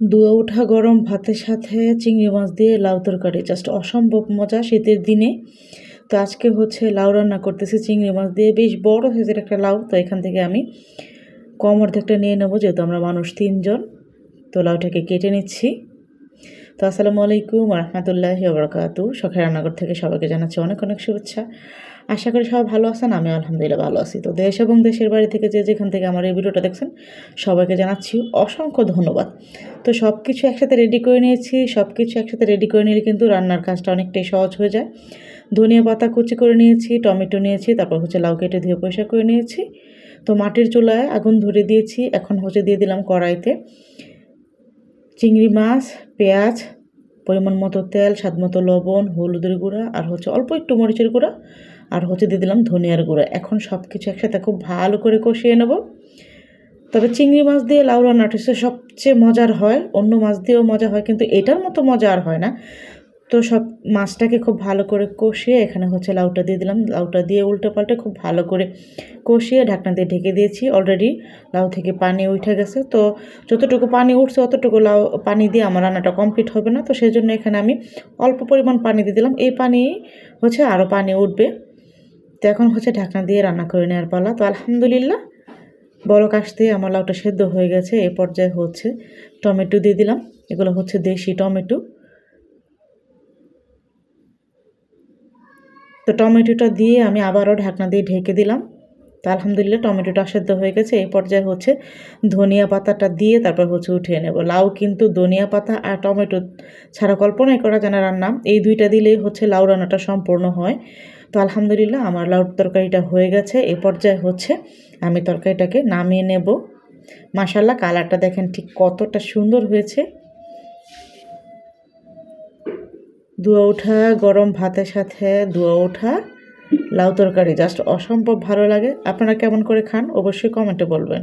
দুয়া ওঠা গরম ভাতের সাথে চিংড়ি মাছ দিয়ে লাউ তরকারি জাস্ট অসম্ভব মজা শীতের দিনে। তো আজকে হচ্ছে লাউ রান্না করতেছি চিংড়ি মাছ দিয়ে, বেশ বড় সাইজের একটা লাউ। তো এখান থেকে আমি কম অর্ধেকটা নিয়ে নেবো, যেহেতু আমরা মানুষ 3 জন। তো লাউটাকে কেটে নিচ্ছি। তো আসসালামু আলাইকুম রহমতুল্লাহি ওয়া বারাকাতু। শখের রান্নাঘর থেকে সবাইকে জানাচ্ছি অনেক অনেক শুভেচ্ছা। আশা করি সবাই ভালো আছেন, আমি আলহামদুলিল্লাহ ভালো আছি। তো দেশ এবং দেশের বাড়ি থেকে যে যেখান থেকে আমার এই ভিডিওটা দেখছেন সবাইকে জানাচ্ছি অসংখ্য ধন্যবাদ। তো সব কিছু একসাথে রেডি করে নিয়েছি। সব কিছু একসাথে রেডি করে নিলে কিন্তু রান্নার কাজটা অনেকটাই সহজ হয়ে যায়। ধনিয়া পাতা কুচি করে নিয়েছি, টমেটো নিয়েছি, তারপর হচ্ছে লাউ কেটে ধুয়ে পরিষ্কার করে নিয়েছি। তো মাটির চুলায় আগুন ধরে দিয়েছি। এখন হচ্ছে দিয়ে দিলাম কড়াইতে চিংড়ি মাছ, পেঁয়াজ, পরিমাণ মতো তেল, স্বাদ মতো লবণ, হলুদের গুঁড়া, আর হচ্ছে অল্প একটু মরিচের গুঁড়া, আর হচ্ছে দিয়ে দিলাম ধনিয়ার গুঁড়া। এখন সব কিছু একসাথে খুব ভালো করে কষিয়ে নেব। তবে চিংড়ি মাছ দিয়ে লাউ রান্নাটা সবচেয়ে মজার হয়। অন্য মাছ দিয়েও মজা হয়, কিন্তু এটার মতো মজা আর হয় না। তো সব মাছটাকে খুব ভালো করে কষিয়ে এখানে হচ্ছে লাউটা দিয়ে দিলাম। লাউটা দিয়ে উল্টে পাল্টে খুব ভালো করে কষিয়ে ঢাকনা দিয়ে ঢেকে দিয়েছি। অলরেডি লাউ থেকে পানি উঠে গেছে। তো যতটুকু পানি উঠছে অতটুকু লাউ পানি দিয়ে আমার রান্নাটা কমপ্লিট হবে না। তো সেই জন্য এখানে আমি অল্প পরিমাণ পানি দিয়ে দিলাম। এই পানি হচ্ছে আরও পানি উঠবে। তো এখন হচ্ছে ঢাকনা দিয়ে রান্না করে নেওয়ার পালা। তো আলহামদুলিল্লাহ বড় কাশতে আমার লাউটা সেদ্ধ হয়ে গেছে। এই পর্যায়ে হচ্ছে টমেটো দিয়ে দিলাম। এগুলো হচ্ছে দেশি টমেটো। তো টমেটোটা দিয়ে আমি আবারও ঢাকনা দিয়ে ঢেকে দিলাম। তো আলহামদুলিল্লাহ টমেটোটা সেদ্ধ হয়ে গেছে। এই পর্যায়ে হচ্ছে ধনিয়া পাতাটা দিয়ে তারপর হচ্ছে উঠিয়ে নেব। লাউ কিন্তু ধনিয়া পাতা আর টমেটো ছাড়া কল্পনাই করা যায় না রান্না। এই দুইটা দিলেই হচ্ছে লাউ রান্নাটা সম্পূর্ণ হয়। তো আলহামদুলিল্লাহ আমার লাউ তরকারিটা হয়ে গেছে। এই পর্যায়ে হচ্ছে আমি তরকারিটাকে নামিয়ে নেব। মাশাআল্লাহ কালারটা দেখেন ঠিক কতটা সুন্দর হয়েছে। ধোয়া ওঠা গরম ভাতের সাথে ধোয়া ওঠা লাউ তরকারি জাস্ট অসম্ভব ভালো লাগে। আপনারা কেমন করে খান অবশ্যই কমেন্টে বলবেন।